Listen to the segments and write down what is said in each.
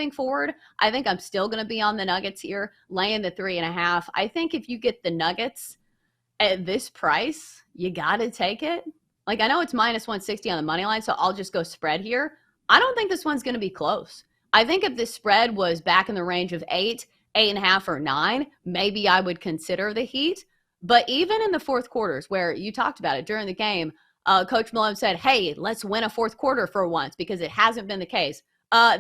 moving forward, I think I'm still going to be on the Nuggets here, laying the 3.5. I think if you get the Nuggets at this price, you got to take it. Like, I know it's minus 160 on the money line, so I'll just go spread here. I don't think this one's going to be close. I think if this spread was back in the range of 8, 8.5, or 9, maybe I would consider the Heat. But even in the fourth quarters, where you talked about it during the game, Coach Malone said, hey, let's win a fourth quarter for once, because it hasn't been the case.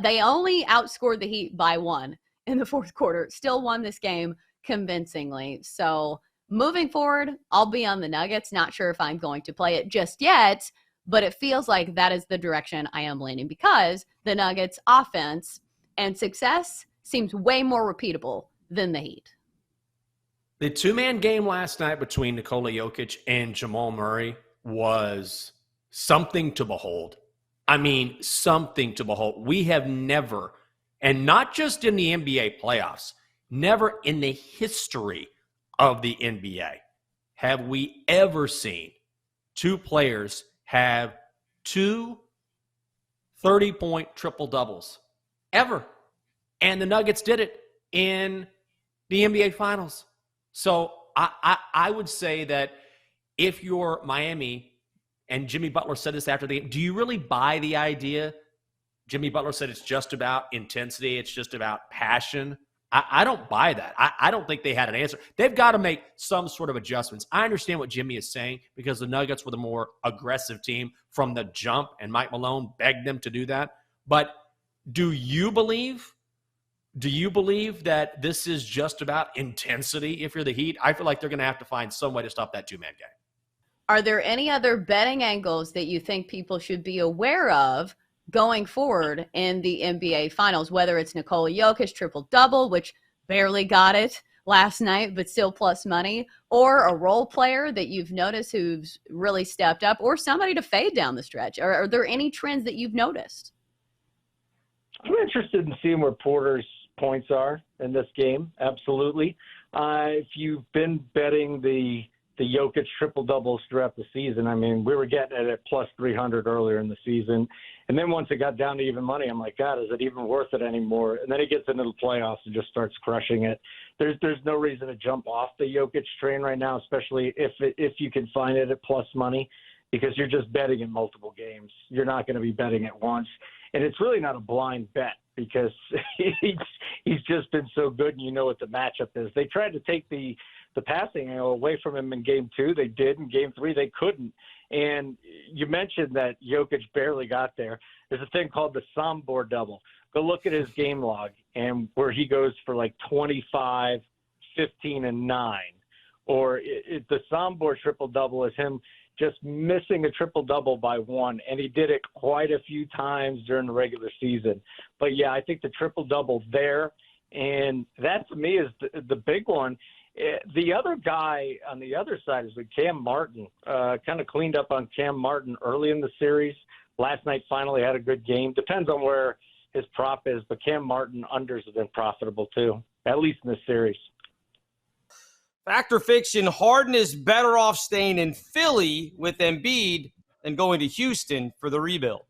They only outscored the Heat by 1 in the fourth quarter. Still won this game convincingly. So moving forward, I'll be on the Nuggets. Not sure if I'm going to play it just yet, but it feels like that is the direction I am leaning, because the Nuggets' offense and success seems way more repeatable than the Heat. The two-man game last night between Nikola Jokic and Jamal Murray was something to behold. I mean, something to behold. We have never, and not just in the NBA playoffs, never in the history of the NBA have we ever seen two players have two 30-point triple-doubles. Ever. And the Nuggets did it in the NBA Finals. So I would say that if you're Miami, and Jimmy Butler said this after the game, do you really buy the idea? Jimmy Butler said it's just about intensity. It's just about passion. I don't buy that. I don't think they had an answer. They've got to make some sort of adjustments. I understand what Jimmy is saying, because the Nuggets were the more aggressive team from the jump, and Mike Malone begged them to do that. But do you believe that this is just about intensity if you're the Heat? I feel like they're going to have to find some way to stop that two-man game. Are there any other betting angles that you think people should be aware of going forward in the NBA Finals, whether it's Nikola Jokic triple-double, which barely got it last night, but still plus money, or a role player that you've noticed who's really stepped up, or somebody to fade down the stretch? Are there any trends that you've noticed? I'm interested in seeing where Porter's points are in this game. Absolutely. If you've been betting the Jokic triple-doubles throughout the season, I mean, we were getting it at plus 300 earlier in the season. And then once it got down to even money, I'm like, God, is it even worth it anymore? And then he gets into the playoffs and just starts crushing it. There's no reason to jump off the Jokic train right now, especially if you can find it at plus money, because you're just betting in multiple games. You're not going to be betting at once. And it's really not a blind bet, because he's just been so good, and you know what the matchup is. They tried to take the passing angle away from him in game 2. They did. In game 3, they couldn't. And you mentioned that Jokic barely got there. There's a thing called the Sombor double. Go look at his game log, and where he goes for like 25, 15, and 9. Or the Sombor triple-double is him just missing a triple-double by 1, and he did it quite a few times during the regular season. But, yeah, I think the triple-double there, and that to me is the big one. The other guy on the other side is with Cam Martin. Kind of cleaned up on Cam Martin early in the series. Last night finally had a good game. Depends on where his prop is, but Cam Martin unders have been profitable too, at least in this series. Fact or fiction, Harden is better off staying in Philly with Embiid than going to Houston for the rebuild.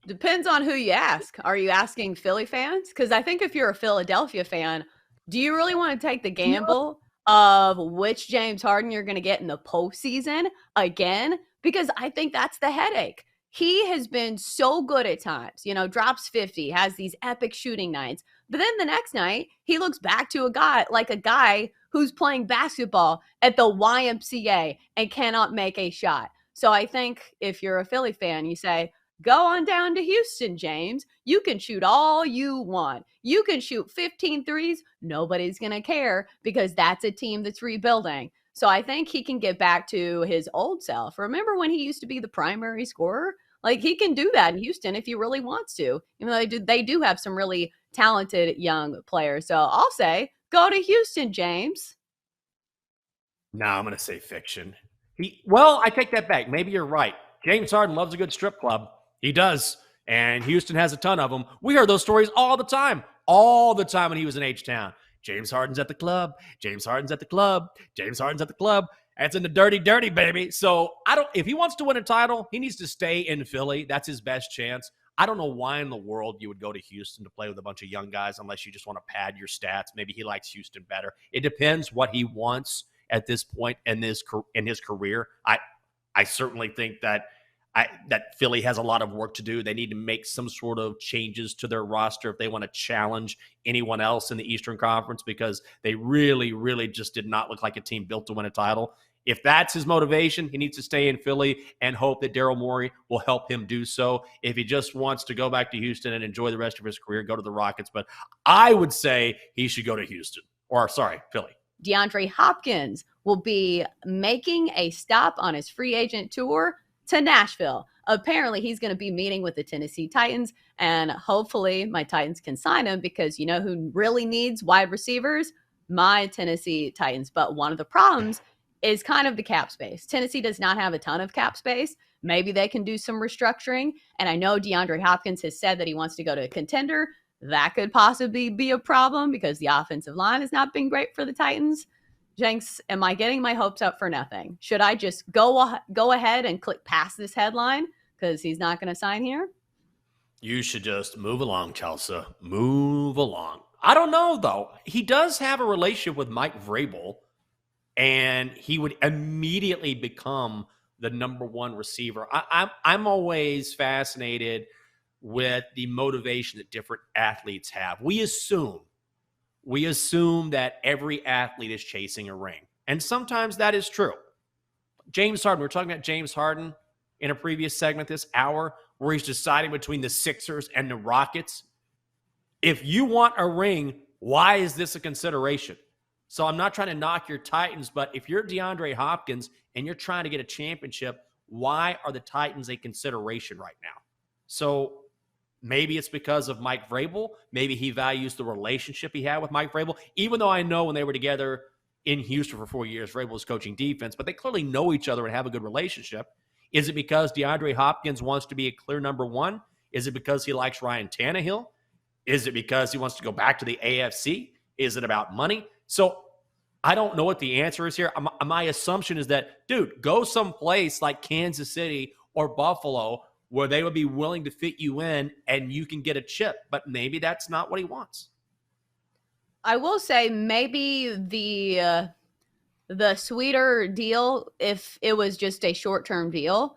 Depends on who you ask. Are you asking Philly fans? Because I think if you're a Philadelphia fan, do you really want to take the gamble of which James Harden you're going to get in the postseason again? Because I think that's the headache. He has been so good at times, drops 50, has these epic shooting nights. But then the next night, he looks back to a guy who's playing basketball at the YMCA and cannot make a shot. So I think if you're a Philly fan, you say, go on down to Houston, James. You can shoot all you want. You can shoot 15 threes. Nobody's going to care, because that's a team that's rebuilding. So I think he can get back to his old self. Remember when he used to be the primary scorer? Like, he can do that in Houston if he really wants to, even though they do have some really talented young players. So I'll say, go to Houston, James. No, I'm going to say fiction. I take that back. Maybe you're right. James Harden loves a good strip club. He does. And Houston has a ton of them. We heard those stories all the time when he was in H-Town. James Harden's at the club. James Harden's at the club. James Harden's at the club. That's in the dirty, dirty, baby. So if he wants to win a title, he needs to stay in Philly. That's his best chance. I don't know why in the world you would go to Houston to play with a bunch of young guys unless you just want to pad your stats. Maybe he likes Houston better. It depends what he wants at this point in his career. I certainly think that Philly has a lot of work to do. They need to make some sort of changes to their roster if they want to challenge anyone else in the Eastern Conference, because they really, really just did not look like a team built to win a title. If that's his motivation, he needs to stay in Philly and hope that Daryl Morey will help him do so. If he just wants to go back to Houston and enjoy the rest of his career, go to the Rockets. But I would say he should go to Philly. DeAndre Hopkins will be making a stop on his free agent tour to Nashville. Apparently, he's going to be meeting with the Tennessee Titans, and hopefully my Titans can sign him, because you know who really needs wide receivers? My Tennessee Titans. But one of the problems is kind of the cap space. Tennessee does not have a ton of cap space. Maybe they can do some restructuring. And I know DeAndre Hopkins has said that he wants to go to a contender. That could possibly be a problem because the offensive line has not been great for the Titans. Jenks, am I getting my hopes up for nothing? Should I just go ahead and click past this headline because he's not going to sign here? You should just move along, Chelsa. Move along. I don't know, though. He does have a relationship with Mike Vrabel, and he would immediately become the number one receiver. I'm always fascinated with the motivation that different athletes have. We assume that every athlete is chasing a ring. And sometimes that is true. James Harden, we were talking about James Harden in a previous segment this hour, where he's deciding between the Sixers and the Rockets. If you want a ring, why is this a consideration? So I'm not trying to knock your Titans, but if you're DeAndre Hopkins and you're trying to get a championship, why are the Titans a consideration right now? So maybe it's because of Mike Vrabel. Maybe he values the relationship he had with Mike Vrabel, even though I know when they were together in Houston for 4 years, Vrabel was coaching defense, but they clearly know each other and have a good relationship. Is it because DeAndre Hopkins wants to be a clear number one? Is it because he likes Ryan Tannehill? Is it because he wants to go back to the AFC? Is it about money? So I don't know what the answer is here. My assumption is that, dude, go someplace like Kansas City or Buffalo where they would be willing to fit you in and you can get a chip. But maybe that's not what he wants. I will say maybe the sweeter deal, if it was just a short-term deal,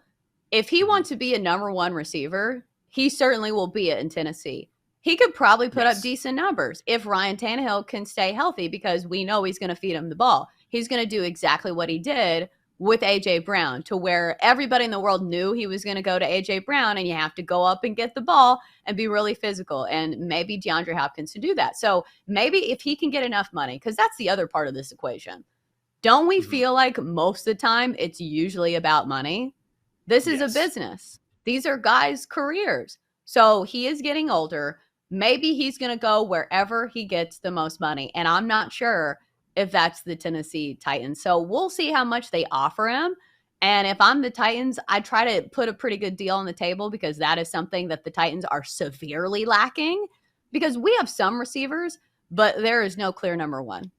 if he wants to be a number one receiver, he certainly will be it in Tennessee. He could probably put up decent numbers if Ryan Tannehill can stay healthy, because we know he's going to feed him the ball. He's going to do exactly what he did with A.J. Brown, to where everybody in the world knew he was going to go to A.J. Brown, and you have to go up and get the ball and be really physical. And maybe DeAndre Hopkins to do that. So maybe if he can get enough money, because that's the other part of this equation. Don't we feel like most of the time it's usually about money? This is a business. These are guys' careers. So he is getting older. Maybe he's going to go wherever he gets the most money. And I'm not sure if that's the Tennessee Titans. So we'll see how much they offer him. And if I'm the Titans, I try to put a pretty good deal on the table, because that is something that the Titans are severely lacking, because we have some receivers, but there is no clear number one.